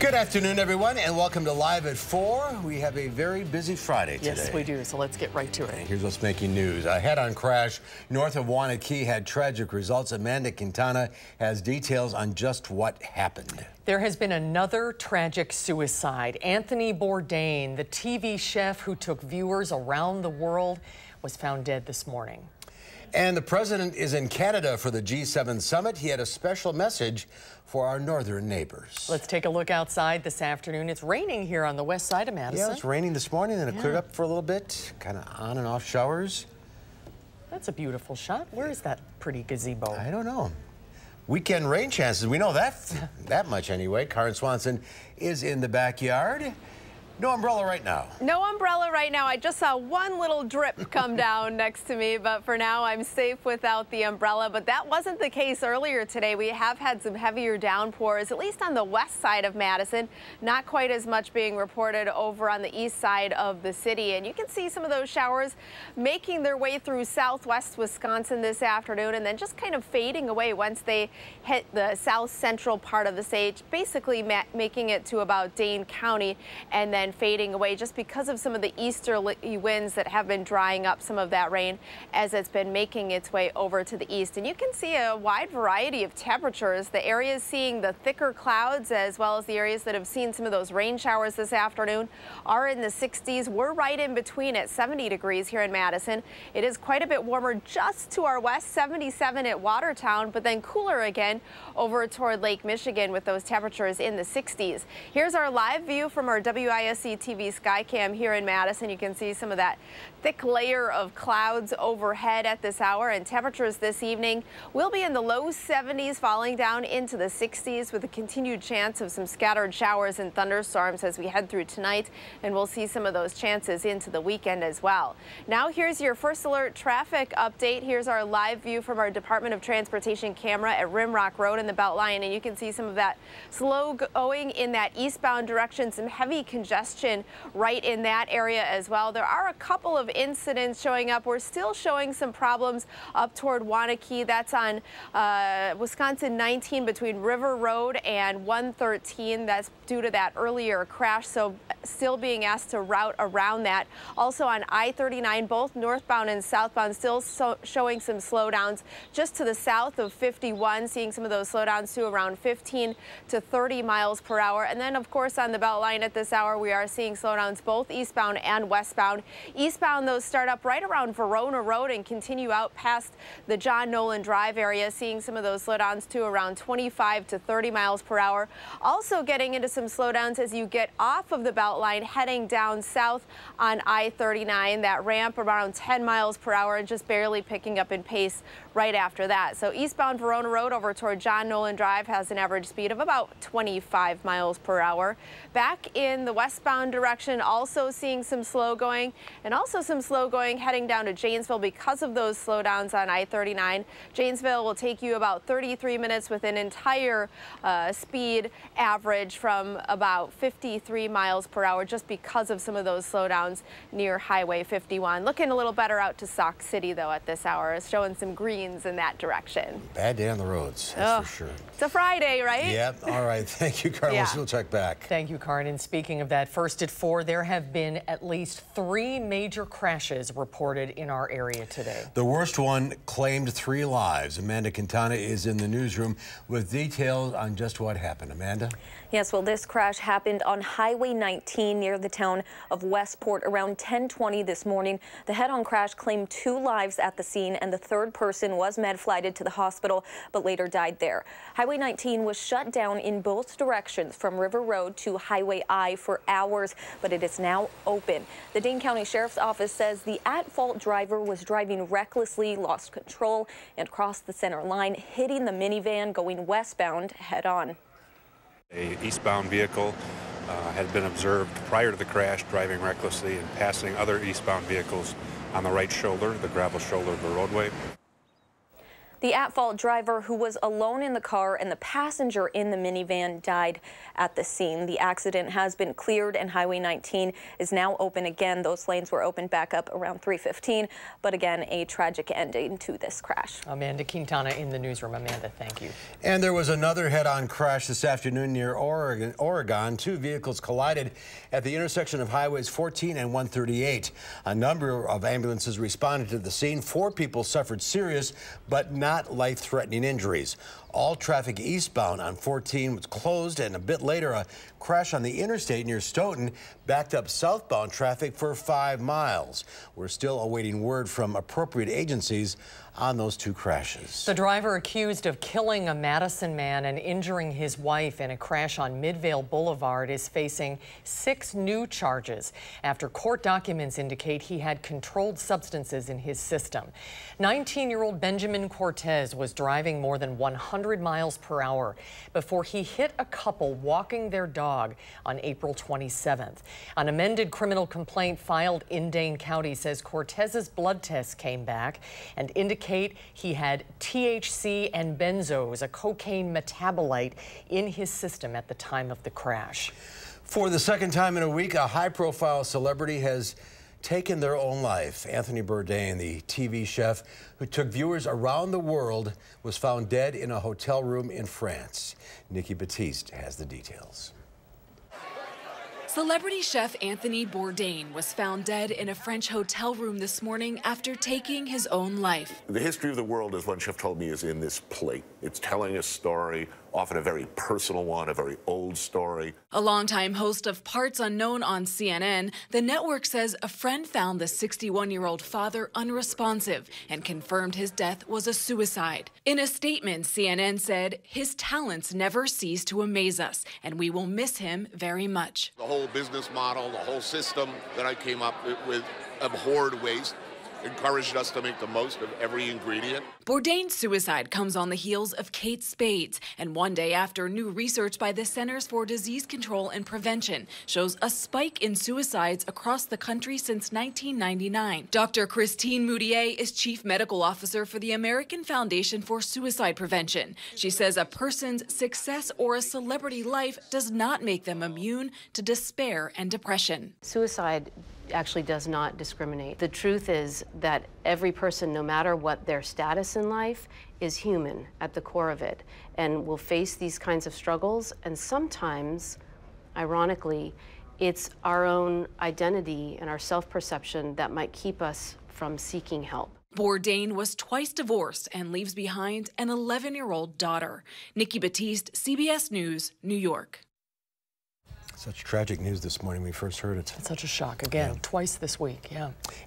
Good afternoon, everyone, and welcome to Live at 4. We have a very busy Friday today. Yes, we do, so let's get right to it. Here's what's making news. A head-on crash north of Wanakee had tragic results. Amanda Quintana has details on just what happened. There has been another tragic suicide. Anthony Bourdain, the TV chef who took viewers around the world, was found dead this morning. And the president is in Canada for the G7 summit. He had a special message for our northern neighbors. Let's take a look outside this afternoon. It's raining here on the west side of Madison. Yeah, it's raining this morning, and it cleared up for a little bit. Kind of on and off showers. That's a beautiful shot. Where is that pretty gazebo? I don't know. Weekend rain chances. We know that much anyway. Karen Swanson is in the backyard. No umbrella right now. No umbrella right now. I just saw one little drip come down next to me, but for now I'm safe without the umbrella. But that wasn't the case earlier today. We have had some heavier downpours, at least on the west side of Madison. Not quite as much being reported over on the east side of the city. And you can see some of those showers making their way through southwest Wisconsin this afternoon and then just kind of fading away once they hit the south central part of the state, basically making it to about Dane County and then fading away just because of some of the easterly winds that have been drying up some of that rain as it's been making its way over to the east. And you can see a wide variety of temperatures. The areas seeing the thicker clouds as well as the areas that have seen some of those rain showers this afternoon are in the 60s. We're right in between at 70 degrees here in Madison. It is quite a bit warmer just to our west, 77 at Watertown, but then cooler again over toward Lake Michigan with those temperatures in the 60s. Here's our live view from our WISC-TV Skycam here in Madison. You can see some of that thick layer of clouds overhead at this hour, and temperatures this evening will be in the low 70s, falling down into the 60s with a continued chance of some scattered showers and thunderstorms as we head through tonight, and we'll see some of those chances into the weekend as well. Now here's your first alert traffic update. Here's our live view from our Department of Transportation camera at Rimrock Road in the Beltline, and you can see some of that slow going in that eastbound direction, some heavy congestion right in that area as well. There are a couple of incidents showing up. We're still showing some problems up toward Wanakee. That's on Wisconsin 19 between River Road and 113. That's due to that earlier crash, so still being asked to route around that. Also on I-39, both northbound and southbound, still showing some slowdowns just to the south of 51, seeing some of those slowdowns to around 15 to 30 miles per hour. And then, of course, on the Beltline at this hour, we are seeing slowdowns both eastbound and westbound. Eastbound, those start up right around Verona Road and continue out past the John Nolan Drive area, seeing some of those slowdowns to around 25 to 30 miles per hour. Also getting into some slowdowns as you get off of the Beltline, heading down south on I-39. That ramp around 10 miles per hour and just barely picking up in pace right after that. So eastbound Verona Road over toward John Nolan Drive has an average speed of about 25 miles per hour. Back in the westbound direction, also seeing some slow going, and also some slow going heading down to Janesville because of those slowdowns on I-39. Janesville will take you about 33 minutes with an entire speed average from about 53 miles per hour just because of some of those slowdowns near Highway 51. Looking a little better out to Sauk City, though, at this hour. It's showing some greens in that direction. Bad day on the roads, that's for sure. It's a Friday, right? Yep. All right. Thank you, Karen. Yeah. We'll check back. Thank you, Karen. And speaking of that, first at 4, there have been at least 3 major crashes reported in our area today. The worst one claimed 3 lives. Amanda Quintana is in the newsroom with details on just what happened. Amanda? Yes, well, this crash happened on Highway 19 near the town of Westport around 10:20 this morning. The head-on crash claimed 2 lives at the scene, and the third person was med-flighted to the hospital but later died there. Highway 19 was shut down in both directions from River Road to Highway I for hours, but it is now open. The Dane County Sheriff's Office says the at-fault driver was driving recklessly, lost control, and crossed the center line, hitting the minivan going westbound head-on. A eastbound vehicle had been observed prior to the crash driving recklessly and passing other eastbound vehicles on the right shoulder, the gravel shoulder of the roadway. The at-fault driver, who was alone in the car, and the passenger in the minivan died at the scene. The accident has been cleared and Highway 19 is now open again. Those lanes were opened back up around 3:15, but again, a tragic ending to this crash. Amanda Quintana in the newsroom. Amanda, thank you. And there was another head-on crash this afternoon near Oregon. Two vehicles collided at the intersection of highways 14 and 138. A number of ambulances responded to the scene. 4 people suffered serious but not life-threatening injuries. All traffic eastbound on 14 was closed, and a bit later, a crash on the interstate near Stoughton backed up southbound traffic for 5 miles. We're still awaiting word from appropriate agencies on those 2 crashes. The driver accused of killing a Madison man and injuring his wife in a crash on Midvale Boulevard is facing 6 new charges after court documents indicate he had controlled substances in his system. 19-year-old Benjamin Cortez was driving more than 100 miles per hour before he hit a couple walking their dog on April 27th. An amended criminal complaint filed in Dane County says Cortez's blood tests came back and indicate he had THC and benzos, a cocaine metabolite, in his system at the time of the crash. For the second time in a week, a high-profile celebrity has taken their own life. Anthony Bourdain, the TV chef who took viewers around the world, was found dead in a hotel room in France. Nikki Batiste has the details. Celebrity chef Anthony Bourdain was found dead in a French hotel room this morning after taking his own life. The history of the world, as one chef told me, is in this plate. It's telling a story, often a very personal one, a very old story. A longtime host of Parts Unknown on CNN, the network says a friend found the 61-year-old father unresponsive and confirmed his death was a suicide. In a statement, CNN said, "His talents never cease to amaze us, and we will miss him very much." The whole business model, the whole system that I came up with abhorred waste, encouraged us to make the most of every ingredient. Bourdain's suicide comes on the heels of Kate Spade's, and one day after new research by the Centers for Disease Control and Prevention shows a spike in suicides across the country since 1999. Dr. Christine Moutier is Chief Medical Officer for the American Foundation for Suicide Prevention. She says a person's success or a celebrity life does not make them immune to despair and depression. Suicide actually does not discriminate. The truth is that every person, no matter what their status in life, is human at the core of it and will face these kinds of struggles. And sometimes, ironically, it's our own identity and our self-perception that might keep us from seeking help. Bourdain was twice divorced and leaves behind an 11-year-old daughter. Nikki Batiste, CBS News, New York. Such tragic news this morning. We first heard it. It's such a shock. Again, twice this week,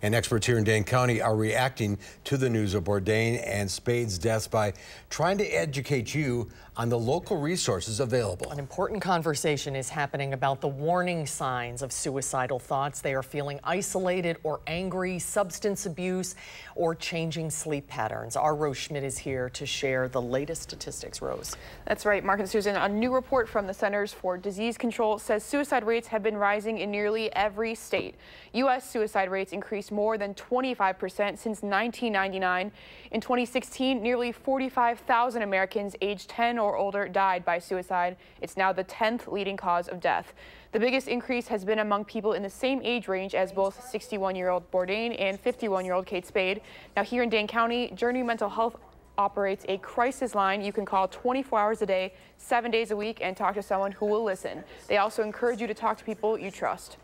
And experts here in Dane County are reacting to the news of Bourdain and Spade's deaths by trying to educate you on the local resources available. An important conversation is happening about the warning signs of suicidal thoughts. They are feeling isolated or angry, substance abuse, or changing sleep patterns. Our Rose Schmidt is here to share the latest statistics. Rose. That's right, Mark and Susan. A new report from the Centers for Disease Control says suicide rates have been rising in nearly every state. U.S. suicide rates increased more than 25% since 1999. In 2016, nearly 45,000 Americans aged 10 or older died by suicide. It's now the 10th leading cause of death. The biggest increase has been among people in the same age range as both 61-year-old Bourdain and 51-year-old Kate Spade. Now here in Dane County, Journey Mental Health operates a crisis line you can call 24 hours a day, 7 days a week, and talk to someone who will listen. They also encourage you to talk to people you trust.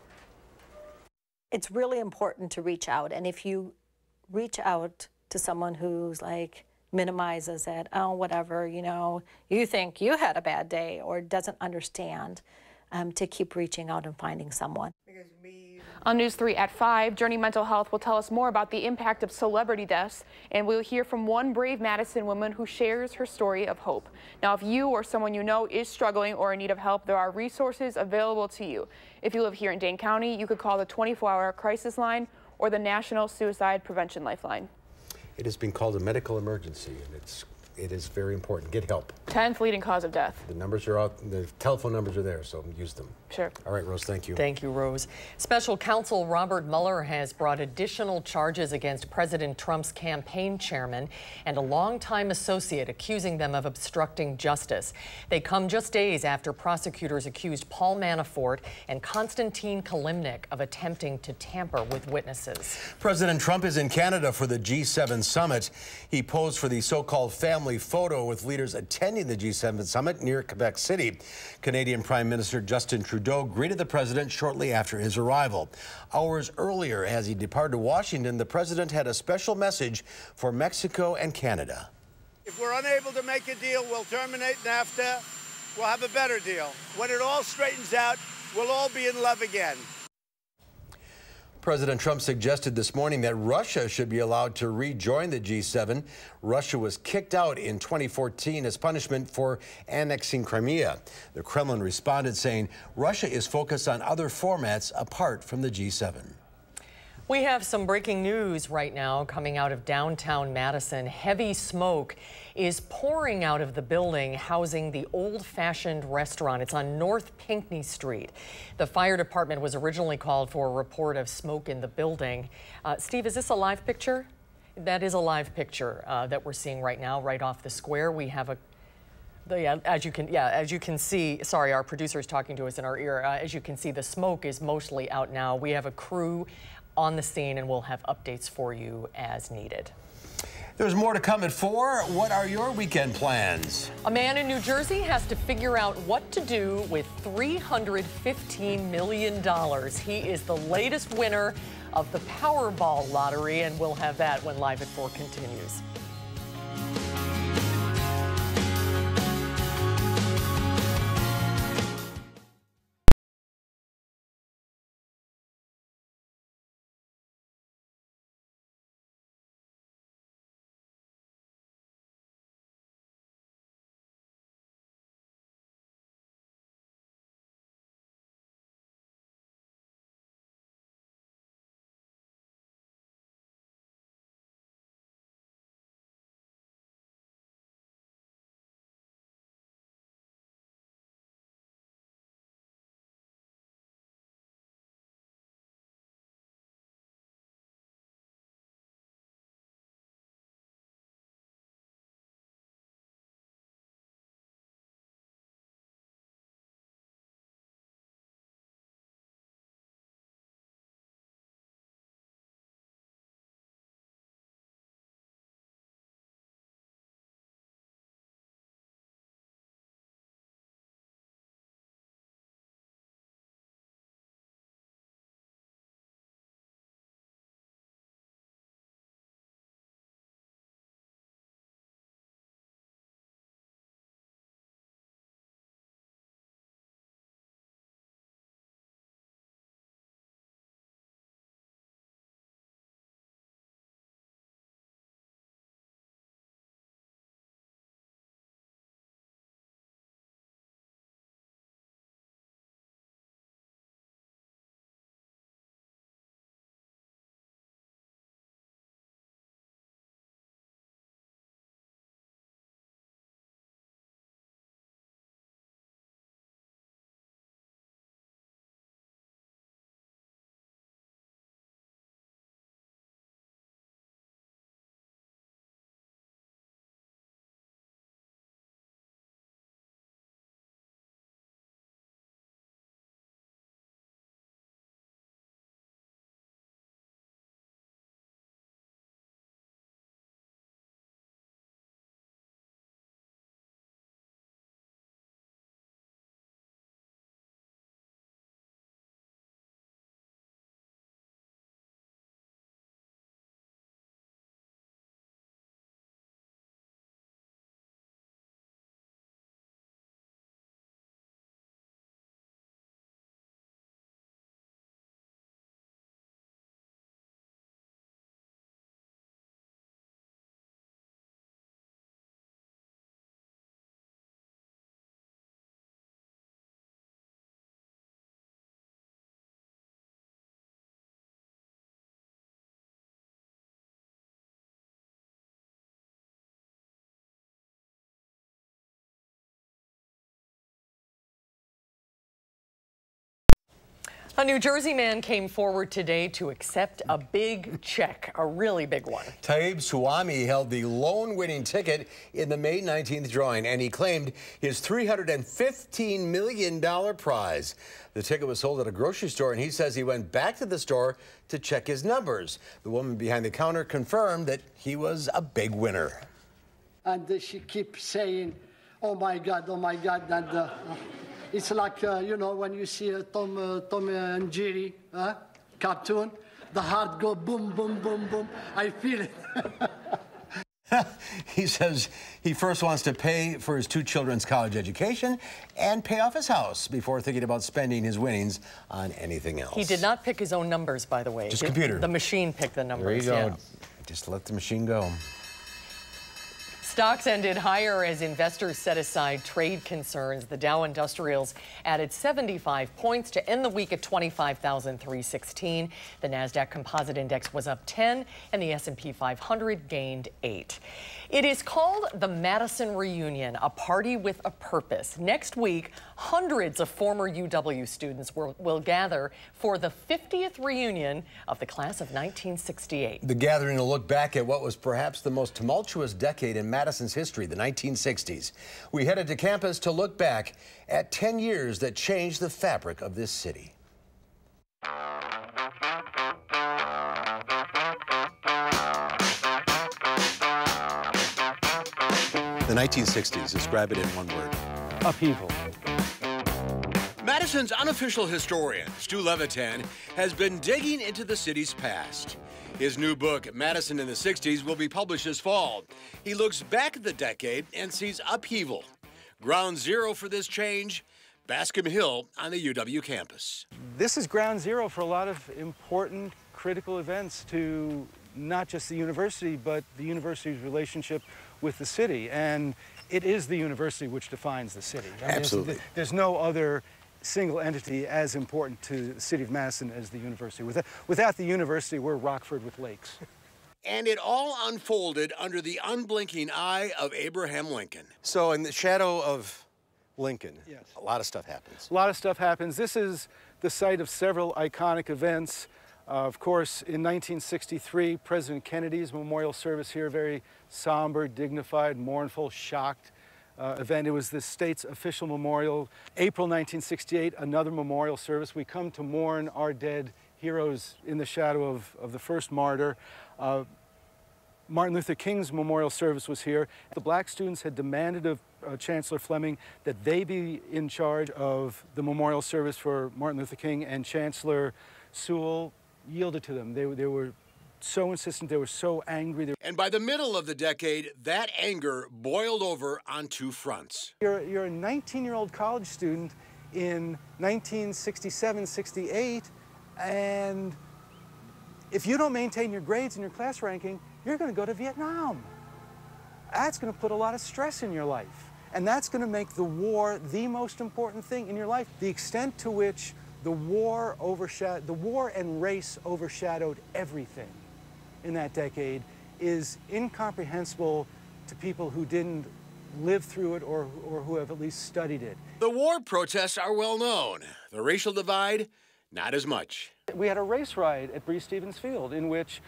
It's really important to reach out, and if you reach out to someone who's like minimizes it, oh, whatever, you know, you think you had a bad day, or doesn't understand, to keep reaching out and finding someone. On News 3 at 5, Journey Mental Health will tell us more about the impact of celebrity deaths, and we'll hear from one brave Madison woman who shares her story of hope. Now, if you or someone you know is struggling or in need of help, there are resources available to you. If you live here in Dane County, you could call the 24-hour crisis line or the National Suicide Prevention Lifeline. It has been called a medical emergency, and it is very important. Get help. 10th leading cause of death. The numbers are out. The telephone numbers are there, so use them. Sure. All right, Rose, thank you. Thank you, Rose. Special counsel Robert Mueller has brought additional charges against President Trump's campaign chairman and a longtime associate, accusing them of obstructing justice. They come just days after prosecutors accused Paul Manafort and Konstantin Kilimnik of attempting to tamper with witnesses. President Trump is in Canada for the G7 summit. He posed for the so-called family photo with leaders attending the G7 summit near Quebec City. Canadian Prime Minister Justin Trudeau greeted the president shortly after his arrival. Hours earlier, as he departed Washington, the president had a special message for Mexico and Canada. If we're unable to make a deal, we'll terminate NAFTA. We'll have a better deal. When it all straightens out, we'll all be in love again. President Trump suggested this morning that Russia should be allowed to rejoin the G7. Russia was kicked out in 2014 as punishment for annexing Crimea. The Kremlin responded saying Russia is focused on other formats apart from the G7. We have some breaking news right now coming out of downtown Madison. Heavy smoke is pouring out of the building housing the old-fashioned restaurant. It's on North Pinckney Street. The fire department was originally called for a report of smoke in the building. Steve, is this a live picture? That is a live picture that we're seeing right now, right off the square. We have as you can see, sorry, our producer is talking to us in our ear. As you can see, the smoke is mostly out now. We have a crew on the scene, and we'll have updates for you as needed. There's more to come at 4. What are your weekend plans? A man in New Jersey has to figure out what to do with $315 million. He is the latest winner of the Powerball lottery, and we'll have that when Live at 4 continues. A New Jersey man came forward today to accept a big check, a really big one. Taib Suwami held the lone winning ticket in the May 19th drawing, and he claimed his $315 million prize. The ticket was sold at a grocery store, and he says he went back to the store to check his numbers. The woman behind the counter confirmed that he was a big winner. And she keeps saying, oh my God, and it's like, you know, when you see a Tom and Jerry cartoon, the heart go boom, boom, boom, boom. I feel it. He says he first wants to pay for his 2 children's college education and pay off his house before thinking about spending his winnings on anything else. He did not pick his own numbers, by the way. Just computer. The machine picked the numbers. There you go. Yeah. Just let the machine go. Stocks ended higher as investors set aside trade concerns. The Dow Industrials added 75 points to end the week at 25,316. The Nasdaq Composite Index was up 10, and the S&P 500 gained 8. It is called the Madison Reunion, a party with a purpose. Next week, hundreds of former UW students will gather for the 50th reunion of the class of 1968. The gathering will look back at what was perhaps the most tumultuous decade in Madison's history, the 1960s. We headed to campus to look back at 10 years that changed the fabric of this city. The 1960s, describe it in one word. Upheaval. Madison's unofficial historian, Stu Levitan, has been digging into the city's past. His new book, Madison in the 60s, will be published this fall. He looks back at the decade and sees upheaval. Ground zero for this change, Bascom Hill on the UW campus. This is ground zero for a lot of important, critical events to not just the university, but the university's relationship with the city. And it is the university which defines the city. I mean, absolutely. There's no other single entity as important to the city of Madison as the university. Without the university, we're Rockford with lakes. And it all unfolded under the unblinking eye of Abraham Lincoln. So in the shadow of Lincoln, yes, a lot of stuff happens. A lot of stuff happens. This is the site of several iconic events. Of course, in 1963, President Kennedy's memorial service here, very somber, dignified, mournful, shocked event. It was the state's official memorial. April 1968, another memorial service. We come to mourn our dead heroes in the shadow of the first martyr. Martin Luther King's memorial service was here. The black students had demanded of Chancellor Fleming that they be in charge of the memorial service for Martin Luther King, and Chancellor Sewell yielded to them. They were so insistent, they were so angry. And by the middle of the decade, that anger boiled over on 2 fronts. You're a 19-year-old college student in 1967, 68, and if you don't maintain your grades and your class ranking, you're going to go to Vietnam. That's going to put a lot of stress in your life, and that's going to make the war the most important thing in your life. The extent to which the war and race overshadowed everything in that decade is incomprehensible to people who didn't live through it or who have at least studied it. The war protests are well known. The racial divide, not as much. We had a race riot at Bree Stevens Field in which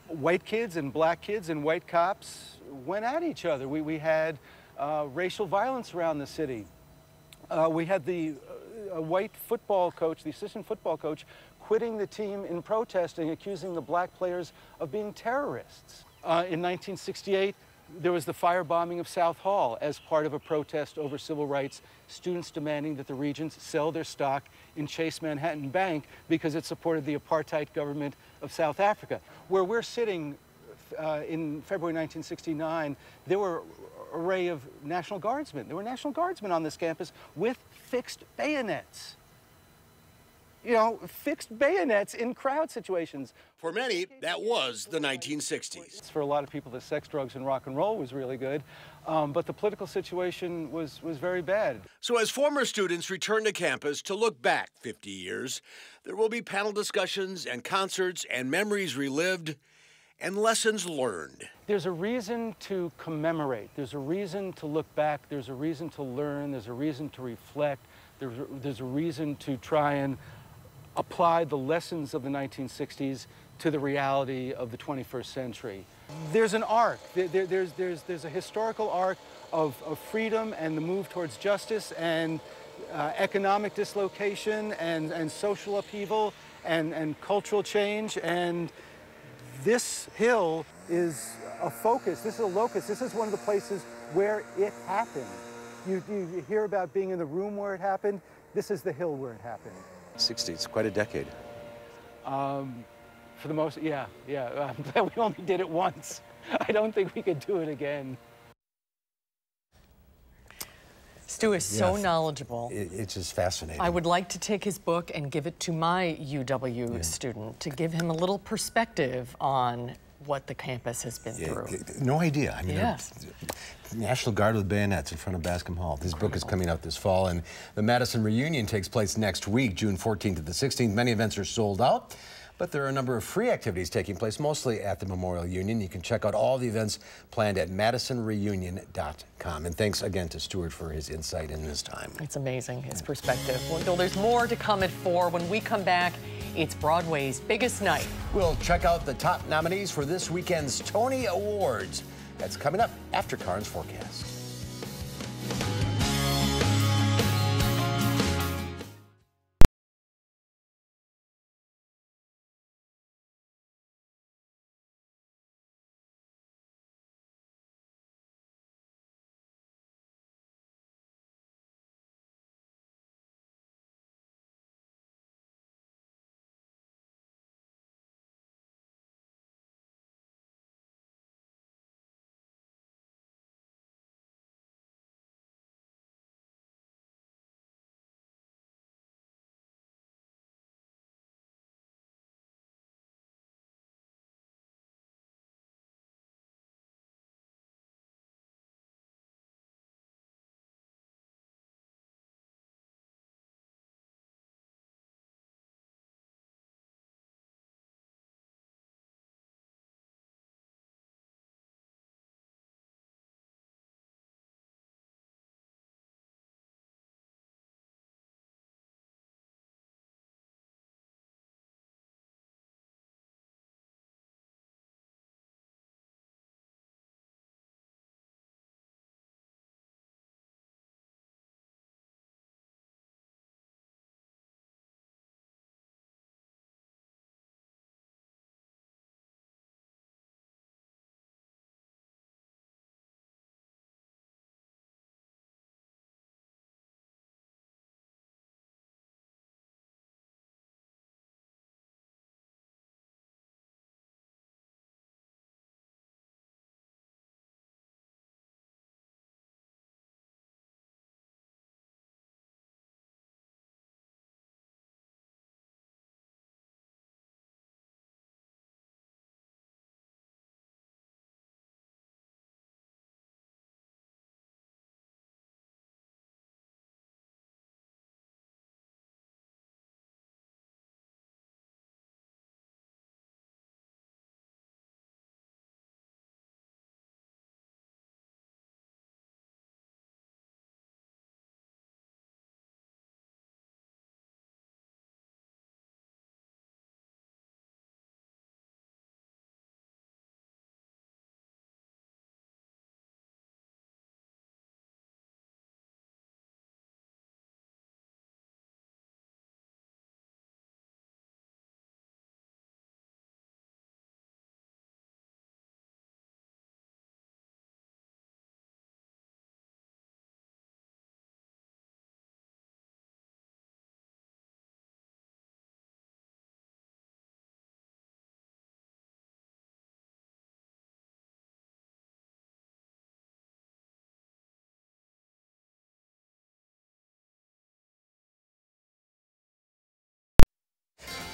white kids and black kids and white cops went at each other. We had racial violence around the city. We had the white football coach, the assistant football coach, quitting the team in protesting, accusing the black players of being terrorists. In 1968, there was the firebombing of South Hall as part of a protest over civil rights, students demanding that the Regents sell their stock in Chase Manhattan Bank because it supported the apartheid government of South Africa. Where we're sitting in February 1969, there were an array of National Guardsmen. There were National Guardsmen on this campus with fixed bayonets. You know, fixed bayonets in crowd situations. For many, that was the 1960s. For a lot of people, the sex, drugs, and rock and roll was really good, but the political situation was very bad. So as former students return to campus to look back 50 years, there will be panel discussions and concerts and memories relived and lessons learned. There's a reason to commemorate. There's a reason to look back. There's a reason to learn. There's a reason to reflect. There's a reason to try and apply the lessons of the 1960s to the reality of the 21st century. There's an arc. There's a historical arc of freedom and the move towards justice and economic dislocation and social upheaval and cultural change. And this hill is a focus. This is a locus. This is one of the places where it happened. You hear about being in the room where it happened. This is the hill where it happened. 60, it's quite a decade. For the most, yeah. I'm glad we only did it once. I don't think we could do it again. Stu is so knowledgeable. It's just fascinating. I would like to take his book and give it to my UW student to give him a little perspective on what the campus has been through. No idea. I mean, yes. National Guard with bayonets in front of Bascom Hall. This book is coming out this fall, and the Madison reunion takes place next week, June 14th to the 16th. Many events are sold out, but there are a number of free activities taking place, mostly at the Memorial Union. You can check out all the events planned at madisonreunion.com. And thanks again to Stuart for his insight in this time. It's amazing, his perspective. Well, there's more to come at 4. When we come back, it's Broadway's biggest night. We'll check out the top nominees for this weekend's Tony Awards. That's coming up after Karn's forecast.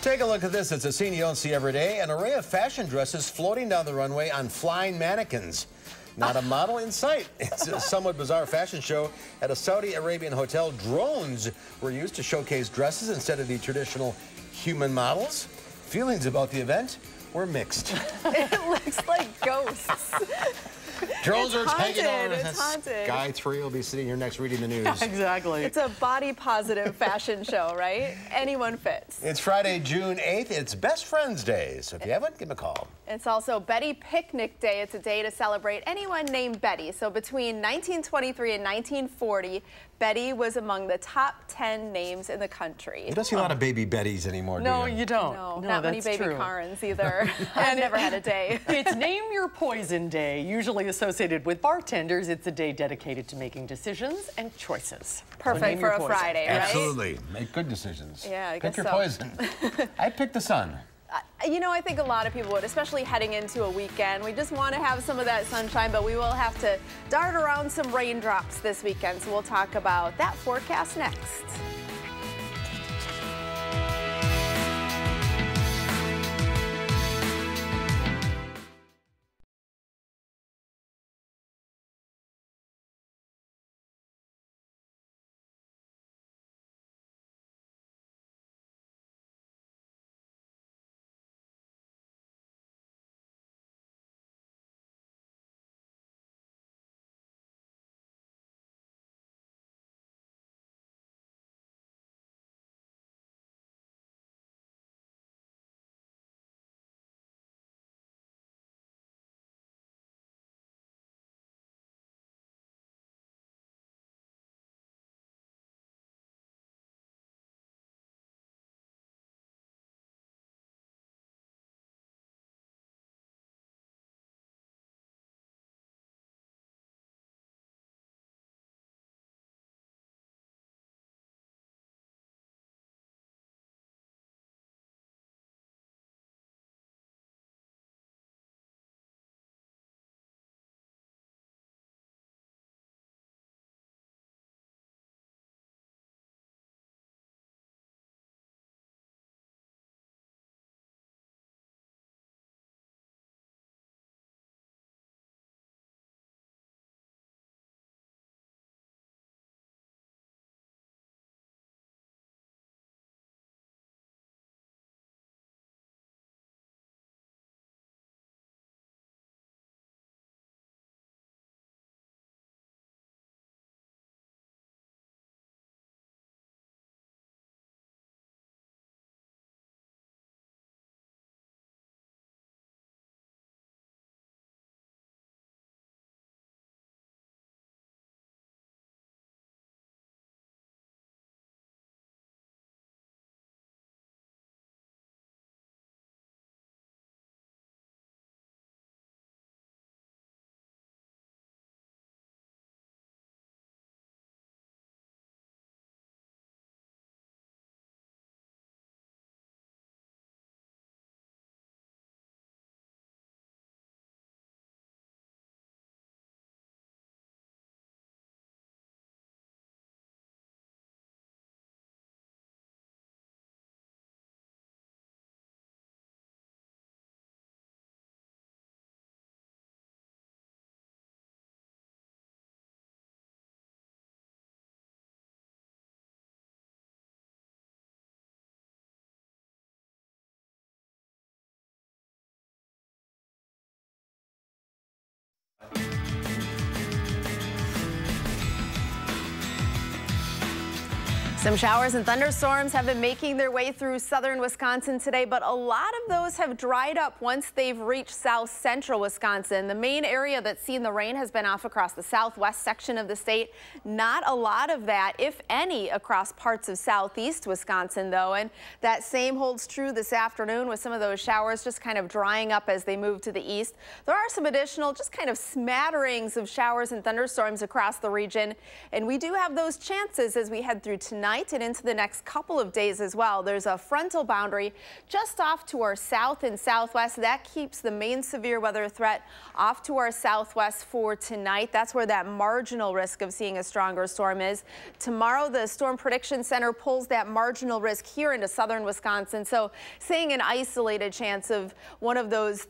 Take a look at this. It's a scene you don't see every day. An array of fashion dresses floating down the runway on flying mannequins. Not a model in sight. It's a somewhat bizarre fashion show at a Saudi Arabian hotel. Drones were used to showcase dresses instead of the traditional human models. Feelings about the event were mixed. It looks like ghosts. Drones are taking over. It's haunted. Guy 3 will be sitting here next reading the news. Yeah, exactly. It's a body positive fashion show, right? Anyone fits. It's Friday, June 8th. It's Best Friends Day. So if you haven't, give them a call. It's also Betty Picnic Day. It's a day to celebrate anyone named Betty. So between 1923 and 1940, Betty was among the top 10 names in the country. You don't see a lot of baby Bettys anymore, No, do you? you don't. No, No, not many that's baby true. Karens either. I've never had a day. It's Name Your Poison Day, usually associated with bartenders. It's a day dedicated to making decisions and choices. Perfect for a Friday, right? Absolutely. Make good decisions. Yeah, I Pick guess your so. poison. I picked the sun. You know, I think a lot of people would, especially heading into a weekend. We just want to have some of that sunshine, but we will have to dart around some raindrops this weekend. So we'll talk about that forecast next. Some showers and thunderstorms have been making their way through southern Wisconsin today, but a lot of those have dried up once they've reached south central Wisconsin. The main area that's seen the rain has been off across the southwest section of the state. Not a lot of that, if any, across parts of southeast Wisconsin, though. And that same holds true this afternoon with some of those showers just kind of drying up as they move to the east. There are some additional just kind of smatterings of showers and thunderstorms across the region. And we do have those chances as we head through tonight and into the next couple of days as well. There's a frontal boundary just off to our south and southwest. That keeps the main severe weather threat off to our southwest for tonight. That's where that marginal risk of seeing a stronger storm is. Tomorrow, the Storm Prediction Center pulls that marginal risk here into southern Wisconsin. So seeing an isolated chance of one of those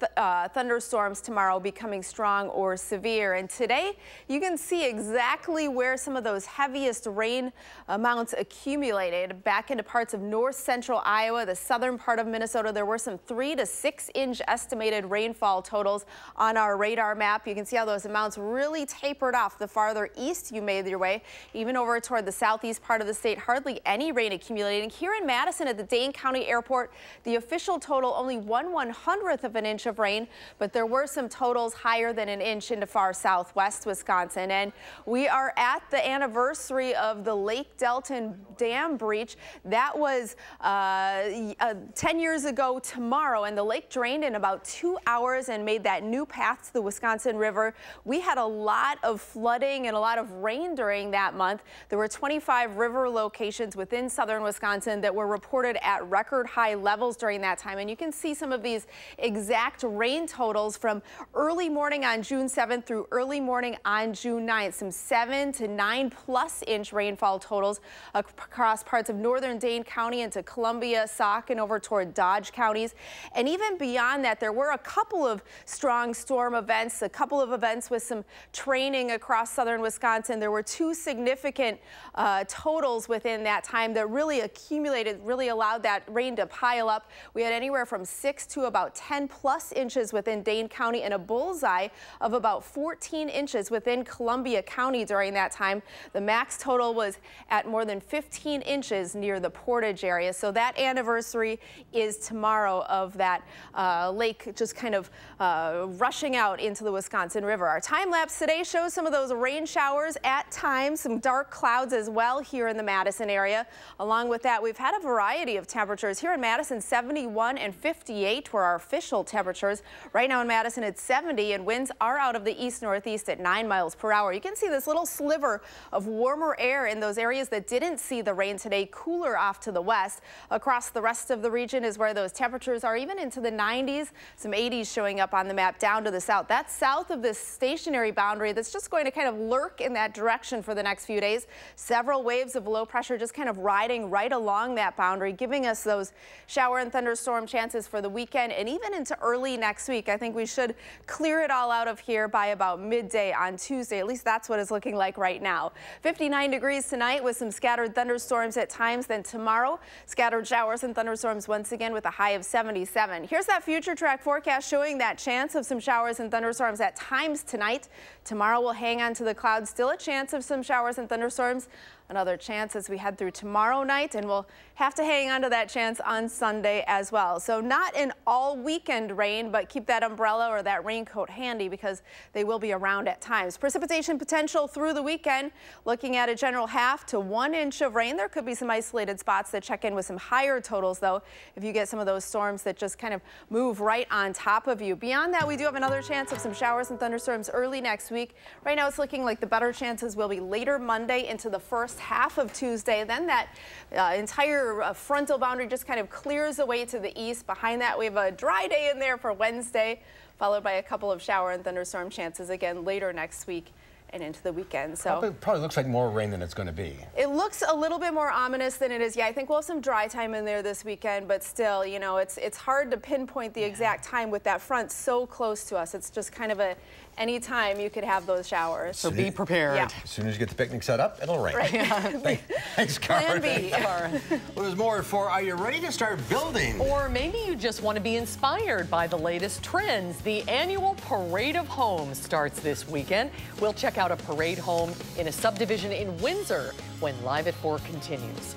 thunderstorms tomorrow becoming strong or severe. And today, you can see exactly where some of those heaviest rain amounts accumulate accumulated back into parts of north central Iowa, the southern part of Minnesota. There were some 3 to 6 inch estimated rainfall totals on our radar map. You can see how those amounts really tapered off the farther east you made your way. Even over toward the southeast part of the state, hardly any rain accumulating. Here in Madison at the Dane County Airport, the official total only 1/100th of an inch of rain, but there were some totals higher than an inch into far southwest Wisconsin. And we are at the anniversary of the Lake Delton Dam breach. That was 10 years ago tomorrow, and the lake drained in about 2 hours and made that new path to the Wisconsin River. We had a lot of flooding and a lot of rain during that month. There were 25 river locations within southern Wisconsin that were reported at record high levels during that time, and you can see some of these exact rain totals from early morning on June 7th through early morning on June 9th. Some 7 to 9+ inch rainfall totals across parts of northern Dane County into Columbia, Sauk, and over toward Dodge counties. And even beyond that, there were a couple of strong storm events, a couple of events with some training across southern Wisconsin. There were 2 significant totals within that time that really accumulated, really allowed that rain to pile up. We had anywhere from 6 to about 10+ inches within Dane County and a bullseye of about 14 inches within Columbia County during that time. The max total was at more than 15 inches near the Portage area. So that anniversary is tomorrow of that lake just kind of rushing out into the Wisconsin River. Our time lapse today shows some of those rain showers at times, some dark clouds as well here in the Madison area. Along with that, we've had a variety of temperatures here in Madison. 71 and 58 were our official temperatures. Right now in Madison, it's 70, and winds are out of the east-northeast at 9 miles per hour. You can see this little sliver of warmer air in those areas that didn't see the rain today, cooler off to the west. Across the rest of the region is where those temperatures are even into the 90s, some 80s showing up on the map down to the south. That's south of this stationary boundary that's just going to kind of lurk in that direction for the next few days. Several waves of low pressure just kind of riding right along that boundary, giving us those shower and thunderstorm chances for the weekend and even into early next week. I think we should clear it all out of here by about midday on Tuesday. At least that's what it's looking like right now. 59 degrees tonight with some scattered thunderstorms at times. Then tomorrow, scattered showers and thunderstorms once again with a high of 77. Here's that future track forecast showing that chance of some showers and thunderstorms at times tonight. Tomorrow we'll hang on to the clouds. Still a chance of some showers and thunderstorms. Another chance as we head through tomorrow night, and we'll have to hang on to that chance on Sunday as well. So not an all weekend rain, but keep that umbrella or that raincoat handy because they will be around at times. Precipitation potential through the weekend, looking at a general 1/2 to 1 inch of rain. There could be some isolated spots that check in with some higher totals, though, if you get some of those storms that just kind of move right on top of you. Beyond that, we do have another chance of some showers and thunderstorms early next week. Right now, it's looking like the better chances will be later Monday into the first half of Tuesday. Then that entire frontal boundary just kind of clears away to the east. Behind that, we have a dry day in there for Wednesday, followed by a couple of shower and thunderstorm chances again later next week and into the weekend. So it probably looks like more rain than it's going to be. It looks a little bit more ominous than it is. Yeah, I think we'll have some dry time in there this weekend, but still, you know, it's hard to pinpoint the exact time with that front so close to us. It's just kind of a any time you could have those showers. So be prepared. Yeah. As soon as you get the picnic set up, it'll rain. Right. Thanks, Cara. Plan B. Well, there's more for Are You Ready to Start Building? Or maybe you just want to be inspired by the latest trends. The annual Parade of Homes starts this weekend. We'll check out a parade home in a subdivision in Windsor when Live at 4 continues.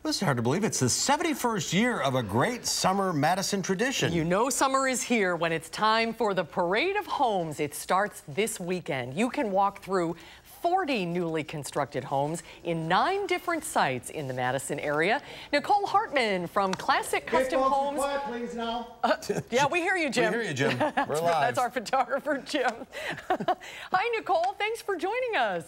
This is hard to believe. It's the 71st year of a great summer Madison tradition. You know summer is here when it's time for the Parade of Homes. It starts this weekend. You can walk through 40 newly constructed homes in 9 different sites in the Madison area. Nicole Hartman from Classic Custom Homes. Quiet, please, now. Yeah, we hear you, Jim. We hear you, Jim. We're live. That's our photographer, Jim. Hi, Nicole. Thanks for joining us.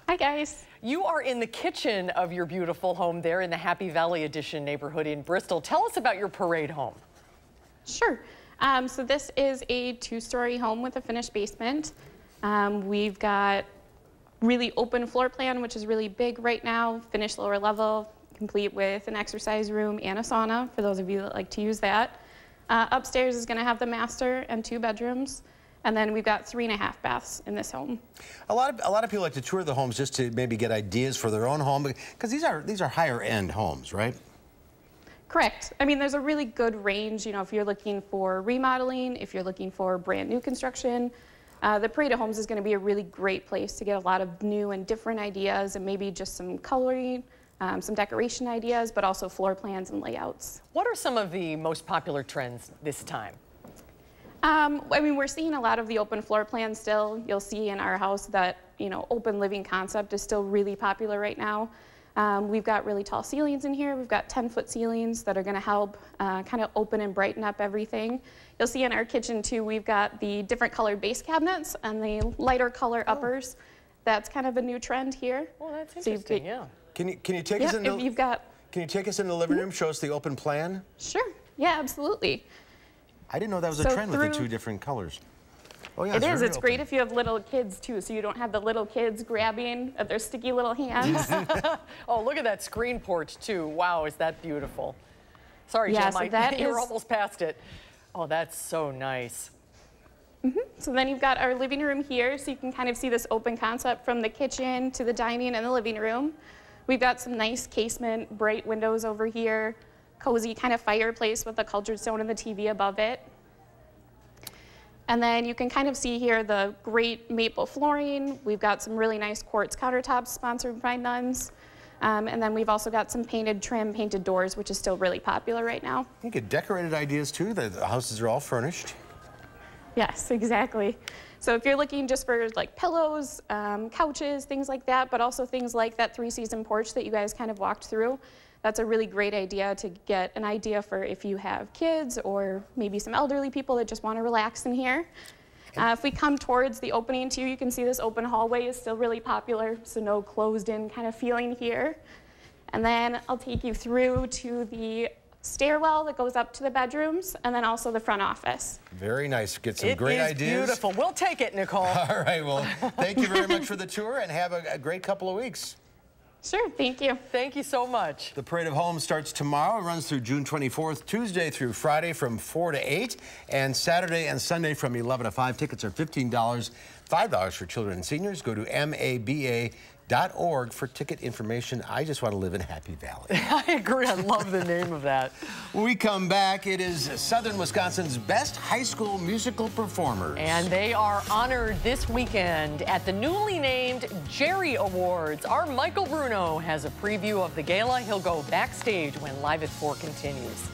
Hi, guys. You are in the kitchen of your beautiful home there in the Happy Valley Edition neighborhood in Bristol. Tell us about your parade home. Sure. So this is a 2-story home with a finished basement. We've got really open floor plan, which is really big right now, finished lower level, complete with an exercise room and a sauna, for those of you that like to use that. Upstairs is going to have the master and 2 bedrooms. And then we've got 3.5 baths in this home. A lot of people like to tour the homes just to maybe get ideas for their own home, because these are higher end homes, right? Correct. I mean, there's a really good range. You know, if you're looking for remodeling, if you're looking for brand new construction, the Parade of Homes is going to be a really great place to get a lot of new and different ideas, and maybe just some coloring, some decoration ideas, but also floor plans and layouts. What are some of the most popular trends this time? I mean, we're seeing a lot of the open floor plans still. You'll see in our house that, you know, open living concept is still really popular right now. We've got really tall ceilings in here. We've got 10-foot ceilings that are going to help kind of open and brighten up everything. You'll see in our kitchen, too, we've got the different colored base cabinets and the lighter color uppers. That's kind of a new trend here. Well, that's interesting, yeah. Can you take us into Can you take us into the living room, show us the open plan? Sure. Yeah, absolutely. I didn't know that was a trend with the 2 different colors. Oh, yeah, it is. It's open. great if you have little kids, too, so you don't have the little kids grabbing at their sticky little hands. Oh, look at that screen porch, too. Wow, is that beautiful. Sorry, yeah, Jim, so you were almost past it. Oh, that's so nice. So then you've got our living room here, so you can kind of see this open concept from the kitchen to the dining and the living room. We've got some nice casement, bright windows over here. Cozy kind of fireplace with the cultured stone and the TV above it. And then you can kind of see here the great maple flooring. We've got some really nice quartz countertops sponsored by Nuns. And then we've also got some painted trim, painted doors, which is still really popular right now. You get decorated ideas too. The houses are all furnished. Yes, exactly. So if you're looking just for like pillows, couches, things like that, but also things like that 3-season porch that you guys kind of walked through, that's a really great idea to get an idea for if you have kids or maybe some elderly people that just want to relax in here. If we come towards the opening too, you can see this open hallway is still really popular, so no closed-in kind of feeling here. And then I'll take you through to the stairwell that goes up to the bedrooms, and then also the front office. Very nice. Get some great ideas. It is beautiful. We'll take it, Nicole. All right. Well, thank you very much for the tour, and have a great couple of weeks. Sure, thank you. Thank you so much. The Parade of Homes starts tomorrow. It runs through June 24th, Tuesday through Friday from 4 to 8, and Saturday and Sunday from 11 to 5. Tickets are $15, $5 for children and seniors. Go to maba.org for ticket information. I just want to live in Happy Valley. I agree. I love the name of that. When we come back, it is Southern Wisconsin's best high school musical performers. And they are honored this weekend at the newly named Jerry Awards. Our Michael Bruno has a preview of the gala. He'll go backstage when Live at 4 continues.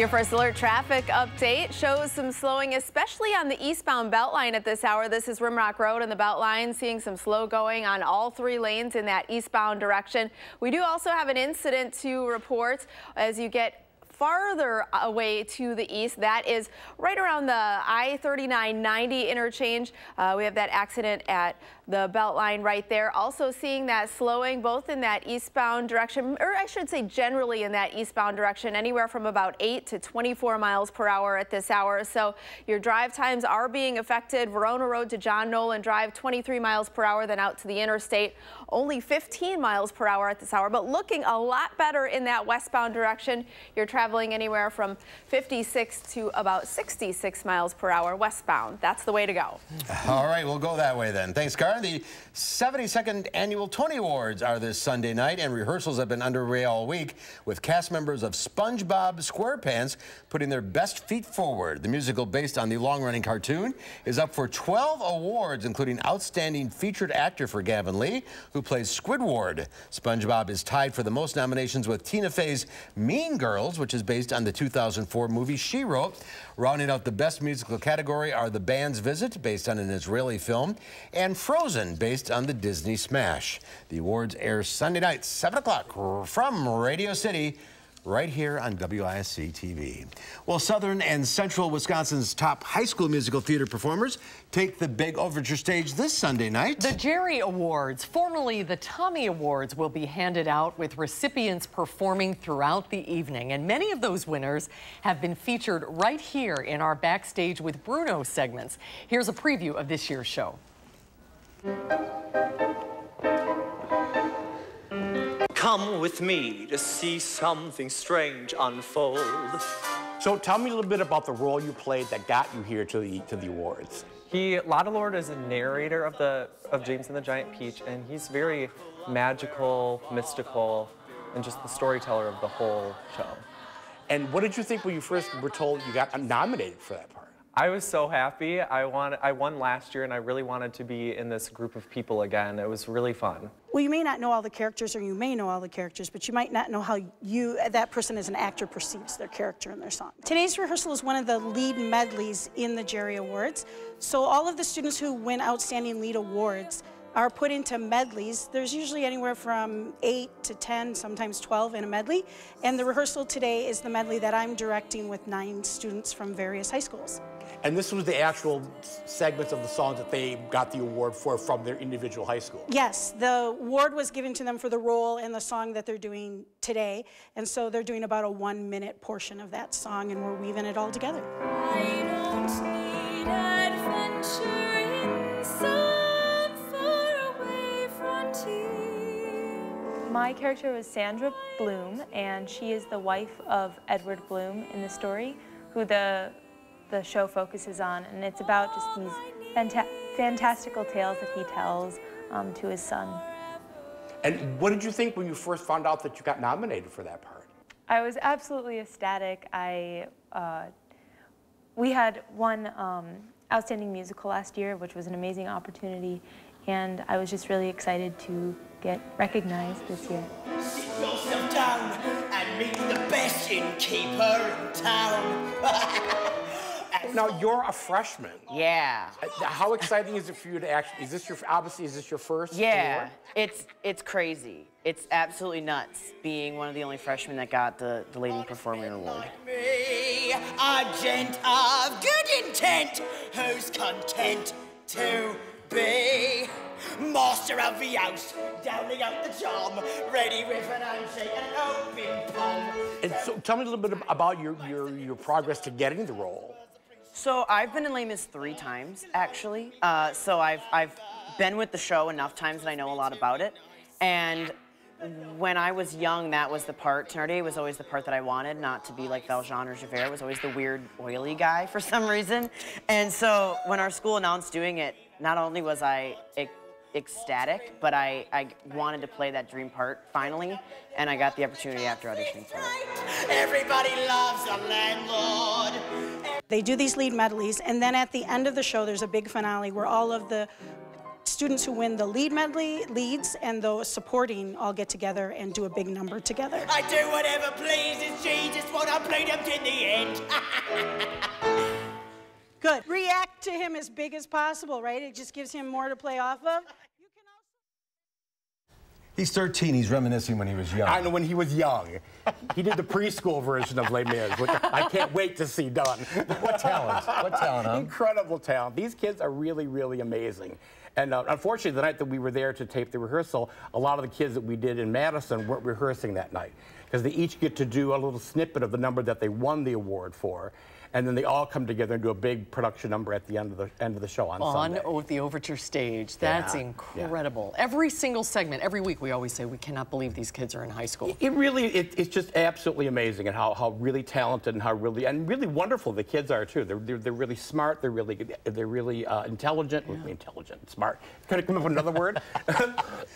Your first alert traffic update shows some slowing, especially on the eastbound Beltline at this hour. This is Rimrock Road and the Beltline, seeing some slow going on all 3 lanes in that eastbound direction. We do also have an incident to report as you get farther away to the east. That is right around the I-39-90 interchange. We have that accident at the Beltline right there. Also seeing that slowing both in that eastbound direction, or I should say generally in that eastbound direction, anywhere from about 8 to 24 miles per hour at this hour. So your drive times are being affected. Verona Road to John Nolan Drive, 23 miles per hour, then out to the interstate, only 15 miles per hour at this hour, but looking a lot better in that westbound direction. You're traveling anywhere from 56 to about 66 miles per hour westbound. That's the way to go. All right, we'll go that way then. Thanks, Cara. The 72nd Annual Tony Awards are this Sunday night, and rehearsals have been underway all week with cast members of SpongeBob SquarePants putting their best feet forward. The musical, based on the long-running cartoon, is up for 12 awards, including Outstanding Featured Actor for Gavin Lee, who plays Squidward. SpongeBob is tied for the most nominations with Tina Fey's Mean Girls, which is based on the 2004 movie She Wrote. Rounding out the best musical category are The Band's Visit, based on an Israeli film, and Frozen, based on the Disney smash. The awards air Sunday night, 7 o'clock from Radio City, right here on WISC-TV. Well, Southern and Central Wisconsin's top high school musical theater performers take the big overture stage this Sunday night. The Jerry Awards, formerly the Tommy Awards, will be handed out with recipients performing throughout the evening. And many of those winners have been featured right here in our Backstage with Bruno segments. Here's a preview of this year's show. Come with me to see something strange unfold. So tell me a little bit about the role you played that got you here to the awards. Lotta Lord is a narrator of James and the Giant Peach, and he's very magical, mystical, and just the storyteller of the whole show. And what did you think when you first were told you got nominated for that part? I was so happy. I won last year, and I really wanted to be in this group of people again. It was really fun. Well, you may not know all the characters, or you may know all the characters, but you might not know how that person as an actor perceives their character in their song. Today's rehearsal is one of the lead medleys in the Jerry Awards. So all of the students who win Outstanding Lead Awards are put into medleys. There's usually anywhere from 8 to 10, sometimes 12 in a medley. And the rehearsal today is the medley that I'm directing with 9 students from various high schools. And this was the actual segments of the songs that they got the award for from their individual high school? Yes, the award was given to them for the role in the song that they're doing today. And so they're doing about a 1-minute portion of that song, and we're weaving it all together. I don't need adventure in some faraway frontier. My character was Sandra Bloom, and she is the wife of Edward Bloom in the story, who the show focuses on, and it's about just these fantastical tales that he tells to his son. And what did you think when you first found out that you got nominated for that part? I was absolutely ecstatic. We had one Outstanding Musical last year, which was an amazing opportunity, and I was just really excited to get recognized this year. Sit yourself down and meet the best innkeeper in town. Now, you're a freshman. Yeah. How exciting is it for you to actually, is this your first Yeah, award? it's crazy. It's absolutely nuts being one of the only freshmen that got the Leading Performer Award. Me, a gent of good intent, who's content to be master of the house, downing out the charm, ready with an handshake and an open palm. And so tell me a little bit about your progress to getting the role. So I've been in Les Mis 3 times, actually. So I've been with the show enough times that I know a lot about it. And when I was young, that was the part. Thénardier was always the part that I wanted, not to be like Valjean or Javert. Was always the weird, oily guy for some reason. And so when our school announced doing it, not only was I ecstatic, but I wanted to play that dream part finally, and I got the opportunity after auditioning for it. Everybody loves a landlord. They do these lead medleys, and then at the end of the show, there's a big finale where all of the Students who win the lead medley, leads, and the supporting all get together and do a big number together. I do whatever pleases Jesus, what I played up in the end. Good. React to him as big as possible, right? It just gives him more to play off of. He's 13. He's reminiscing when he was young. I know when he was young. He did the preschool version of Les Mis, which I can't wait to see done. What talent. What talent, huh? Incredible talent. These kids are really, really amazing. And unfortunately, the night that we were there to tape the rehearsal, a lot of the kids that we did in Madison weren't rehearsing that night because they each get to do a little snippet of the number that they won the award for. And then they all come together and do a big production number at the end of the show on Sunday. On the Overture stage. That's incredible. Yeah. Every single segment, every week, we always say, we cannot believe these kids are in high school. It's just absolutely amazing and how really talented and how really wonderful the kids are too. They're really smart. They're really intelligent. Yeah. Intelligent, smart. Could I come up with another word?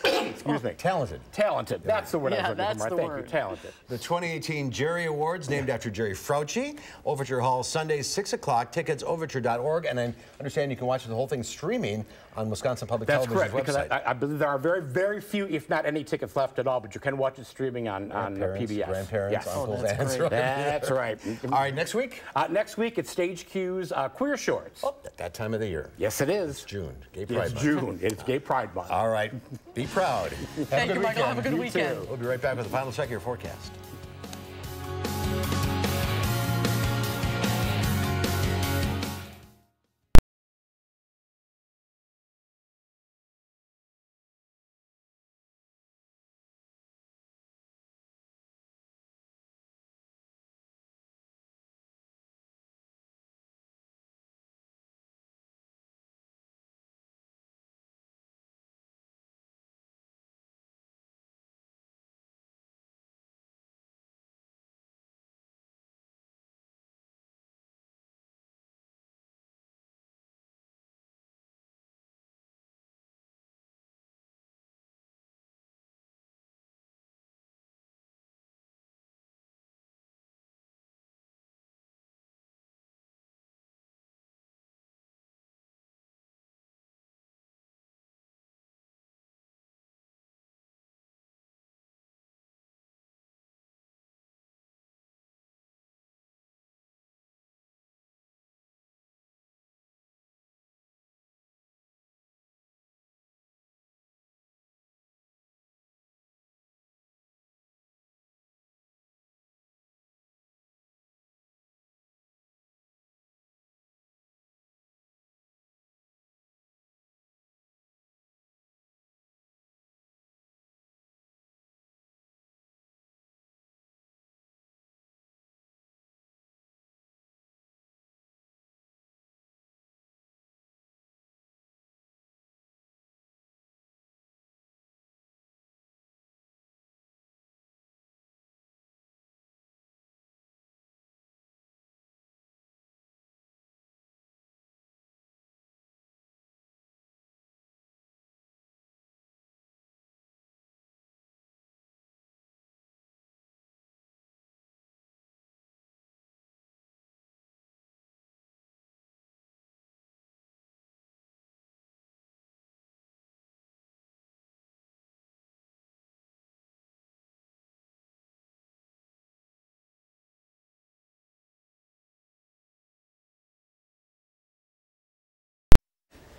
Excuse me. Talented. Talented. That's the word I was looking for. Thank you. Talented. The 2018 Jerry Awards, named after Jerry Fauci. Overture Hall, Sundays, 6 o'clock. Tickets, overture.org. And I understand you can watch the whole thing streaming on Wisconsin Public Television's website. That's correct, because I believe there are very, very few, if not any tickets left at all, but you can watch it streaming on PBS. Grandparents, uncles, aunts. That's right. All right, next week? Next week, it's Stage Q's Queer Shorts. Oh, that time of the year. Yes, it is. It's June. Gay Pride Month. It's June. It's Gay Pride Month. All right. Be proud. Thank you, Michael. Have a good weekend. We'll be right back with the final check of your forecast.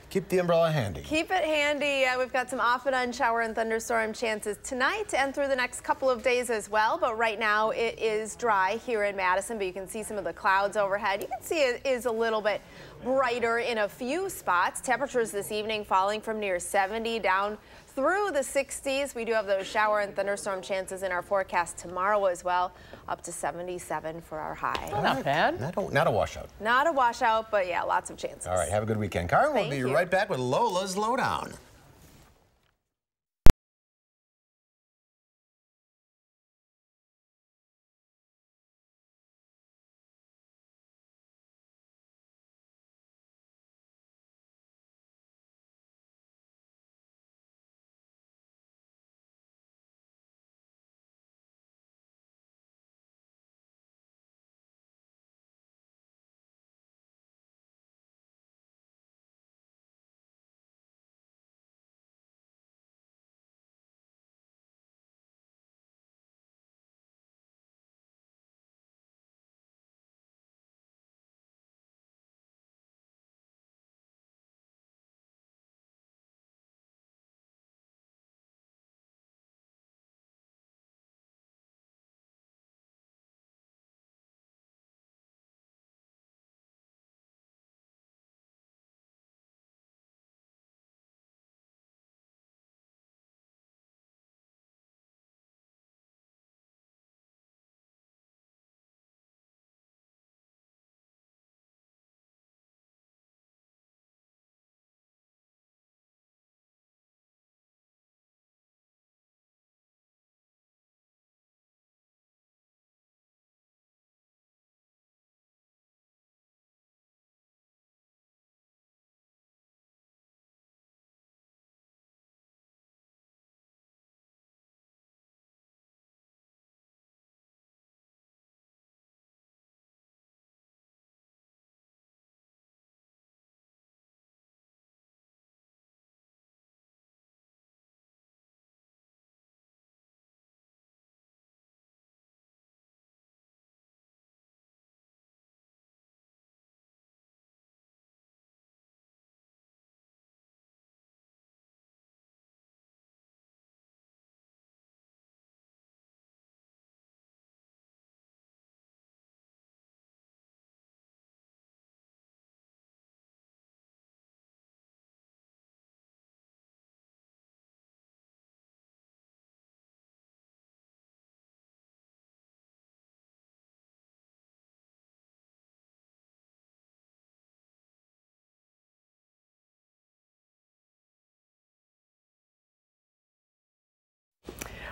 Keep the umbrella handy. Keep it handy. We've got some off and on shower and thunderstorm chances tonight and through the next couple of days as well. But right now it is dry here in Madison, but you can see some of the clouds overhead. You can see it is a little bit brighter in a few spots. Temperatures this evening falling from near 70 down through the 60s. We do have those shower and thunderstorm chances in our forecast tomorrow as well, up to 77 for our high. Oh, not bad. Not a washout. Not a washout, but yeah, lots of chances. All right, have a good weekend. Karen, we'll be right back with Lola's Lowdown.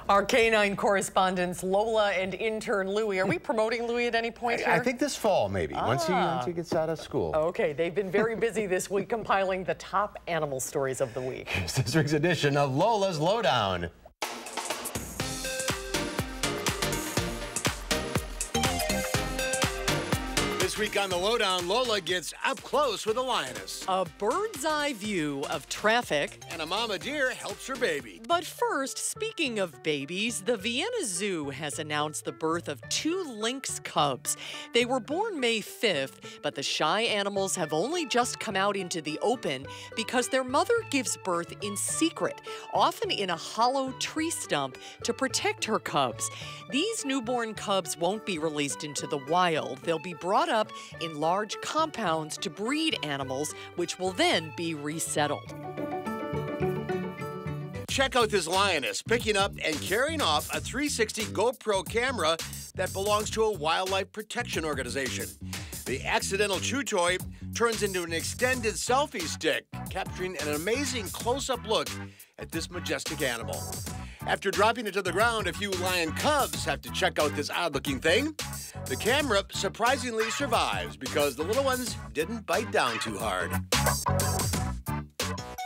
Our canine correspondents Lola and intern Louie. Are we promoting Louie at any point here? I think this fall, maybe, once he gets out of school. Okay, they've been very busy this week compiling the top animal stories of the week. Here's this week's edition of Lola's Lowdown. This week on the Lowdown, Lola gets up close with a lioness. A bird's eye view of traffic. And a mama deer helps her baby. But first, speaking of babies, the Vienna Zoo has announced the birth of 2 lynx cubs. They were born May 5th, but the shy animals have only just come out into the open because their mother gives birth in secret, often in a hollow tree stump, to protect her cubs. These newborn cubs won't be released into the wild. They'll be brought up in large compounds to breed animals, which will then be resettled. Check out this lioness picking up and carrying off a 360 GoPro camera that belongs to a wildlife protection organization. The accidental chew toy turns into an extended selfie stick, capturing an amazing close-up look at this majestic animal. After dropping it to the ground, a few lion cubs have to check out this odd-looking thing. The camera surprisingly survives because the little ones didn't bite down too hard.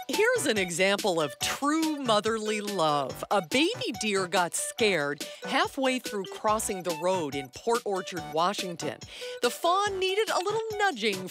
Here's an example of true motherly love. A baby deer got scared halfway through crossing the road in Port Orchard, Washington. The fawn needed a little nudging